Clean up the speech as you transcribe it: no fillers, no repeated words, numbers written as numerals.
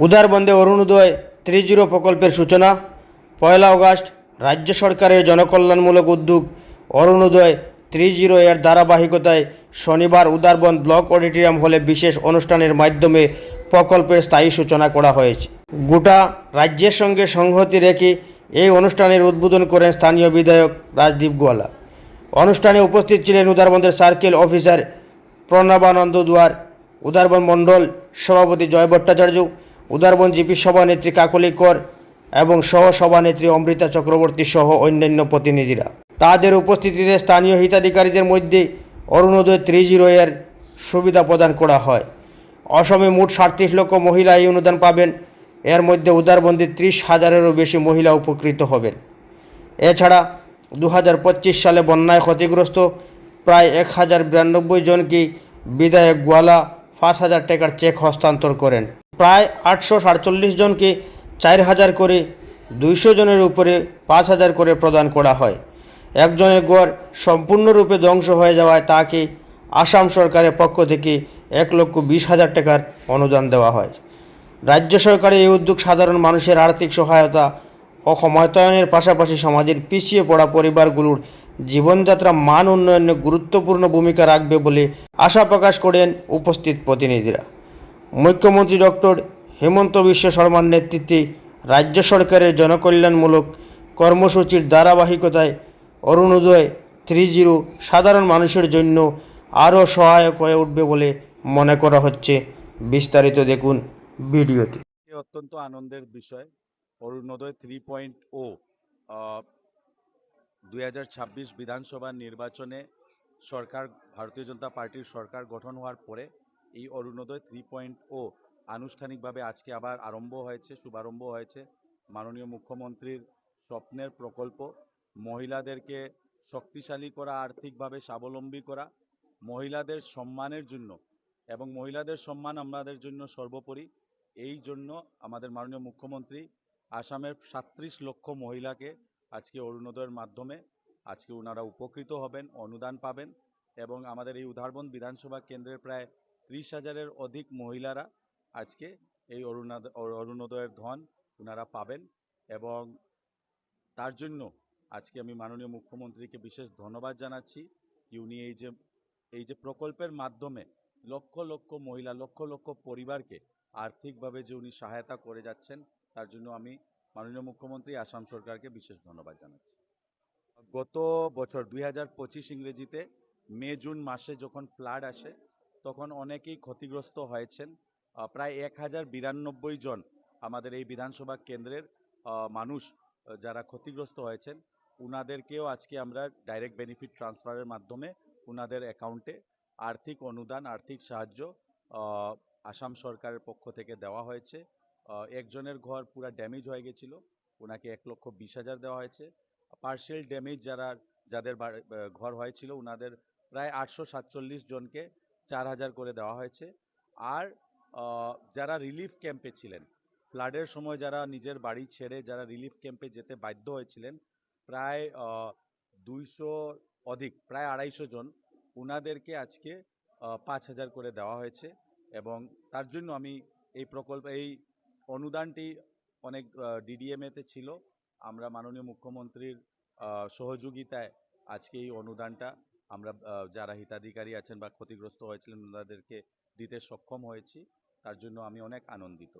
উদারবন্দে অরুণোদয় 30 প্রকল্পের সূচনা। 1 আগস্ট রাজ্য সরকারের জনকল্যাণমূলক উদ্যোগ অরুণোদয় 30 এর ধারাবাহিকতায় শনিবার উদারবন্দ ব্লক অডিটোরিয়াম হলে বিশেষ অনুষ্ঠানের মাধ্যমে প্রকল্পের স্থায়ী সূচনা করা হয়েছে। গোটা রাজ্যের সঙ্গে সংহতি রেখে এই অনুষ্ঠানের উদ্বোধন করেন স্থানীয় বিধায়ক রাজদীপ গোয়ালা। অনুষ্ঠানে উপস্থিত ছিলেন উদারবন্দের সার্কেল অফিসার প্রণবানন্দ দুয়ার, উদারবন্দ মণ্ডল সভাপতি জয় ভট্টাচার্য, উদারবন্দ জিপি সভানেত্রী কাকলি কর এবং সহ সভানেত্রী অমৃতা চক্রবর্তী সহ অন্যান্য প্রতিনিধিরা। তাদের উপস্থিতিতে স্থানীয় হিতাধিকারীদের মধ্যে অরুণোদয় 30 এর সুবিধা প্রদান করা হয়। অসমে মোট 37 লক্ষ মহিলা এই অনুদান পাবেন। এর মধ্যে উদারবন্দে 30,000-এরও বেশি মহিলা উপকৃত হবেন। এছাড়া 2025 সালে বন্যায় ক্ষতিগ্রস্ত প্রায় 1092 জনকে বিধায়ক গোয়ালা 5,000 টাকার চেক হস্তান্তর করেন। প্রায় 847 জনকে 4,000 করে, 200 জনের উপরে 5,000 করে প্রদান করা হয়। একজনের ঘর সম্পূর্ণরূপে ধ্বংস হয়ে যাওয়ায় তাকে আসাম সরকারের পক্ষ থেকে 1,20,000 টাকার অনুদান দেওয়া হয়। রাজ্য সরকারের এই উদ্যোগ সাধারণ মানুষের আর্থিক সহায়তা ও ক্ষমতায়নের পাশাপাশি সমাজের পিছিয়ে পড়া পরিবারগুলোর জীবনযাত্রা মান উন্নয়নে গুরুত্বপূর্ণ ভূমিকা রাখবে বলে আশা প্রকাশ করেন উপস্থিত প্রতিনিধিরা। মুখ্যমন্ত্রী ডক্টর হিমন্ত বিশ্ব শর্মার নেতৃত্বে রাজ্য সরকারের জনকল্যাণমূলক কর্মসূচির ধারাবাহিকতায় অরুণোদয় 30 সাধারণ মানুষের জন্য আরও সহায়ক হয়ে উঠবে বলে মনে করা হচ্ছে। বিস্তারিত দেখুন ভিডিওতে। অত্যন্ত আনন্দের বিষয়। অরুণোদয় 3.0 2026 বিধানসভা নির্বাচনে সরকার, ভারতীয় জনতা পার্টির সরকার গঠন হওয়ার পরে এই অরুণোদয় 3.0 আনুষ্ঠানিকভাবে আজকে আবার আরম্ভ হয়েছে, শুভারম্ভ হয়েছে। মাননীয় মুখ্যমন্ত্রীর স্বপ্নের প্রকল্প, মহিলাদেরকে শক্তিশালী করা, আর্থিকভাবে স্বাবলম্বী করা, মহিলাদের সম্মানের জন্য, এবং মহিলাদের সম্মান আমাদের জন্য সর্বোপরি। এই জন্য আমাদের মাননীয় মুখ্যমন্ত্রী আসামের 37 লক্ষ মহিলাকে আজকে অরুণোদয়ের মাধ্যমে আজকে ওনারা উপকৃত হবেন, অনুদান পাবেন। এবং আমাদের এই উদারবন্দ বিধানসভা কেন্দ্রের প্রায় 30,000-এর অধিক মহিলারা আজকে এই অরুণোদয়ের ধন ওনারা পাবেন। এবং তার জন্য আজকে আমি মাননীয় মুখ্যমন্ত্রীকে বিশেষ ধন্যবাদ জানাচ্ছি কি উনি এই যে প্রকল্পের মাধ্যমে লক্ষ লক্ষ মহিলা, লক্ষ লক্ষ পরিবারকে আর্থিকভাবে যে উনি সহায়তা করে যাচ্ছেন, তার জন্য আমি মাননীয় মুখ্যমন্ত্রী, আসাম সরকারকে বিশেষ ধন্যবাদ জানাচ্ছি। গত বছর 2025 ইংরেজিতে মে জুন মাসে যখন ফ্লাড আসে তখন অনেকেই ক্ষতিগ্রস্ত হয়েছেন। প্রায় 1092 জন আমাদের এই বিধানসভা কেন্দ্রের মানুষ যারা ক্ষতিগ্রস্ত হয়েছেন, উনাদেরকেও আজকে আমরা ডাইরেক্ট বেনিফিট ট্রান্সফারের মাধ্যমে উনাদের অ্যাকাউন্টে আর্থিক অনুদান, আর্থিক সাহায্য আসাম সরকারের পক্ষ থেকে দেওয়া হয়েছে। একজনের ঘর পুরা ড্যামেজ হয়ে গেছিলো, ওনাকে 1,20,000 দেওয়া হয়েছে। পার্শিয়াল ড্যামেজ যাদের ঘর হয়েছিল ওনাদের প্রায় 847 জনকে 4,000 করে দেওয়া হয়েছে। আর যারা রিলিফ ক্যাম্পে ছিলেন, ফ্লাডের সময় যারা নিজের বাড়ি ছেড়ে যারা রিলিফ ক্যাম্পে যেতে বাধ্য হয়েছিলেন, প্রায় 200 অধিক, প্রায় 250 জন, ওনাদেরকে আজকে 5,000 করে দেওয়া হয়েছে। এবং তার জন্য আমি এই প্রকল্প, এই অনুদানটি অনেক ডিডিএমএতে ছিল। আমরা মাননীয় মুখ্যমন্ত্রীর সহযোগিতায় আজকে এই অনুদানটা আমরা যারা হিতাধিকারী আছেন বা ক্ষতিগ্রস্ত হয়েছিলেন ওনাদেরকে দিতে সক্ষম হয়েছি। তার জন্য আমি অনেক আনন্দিত।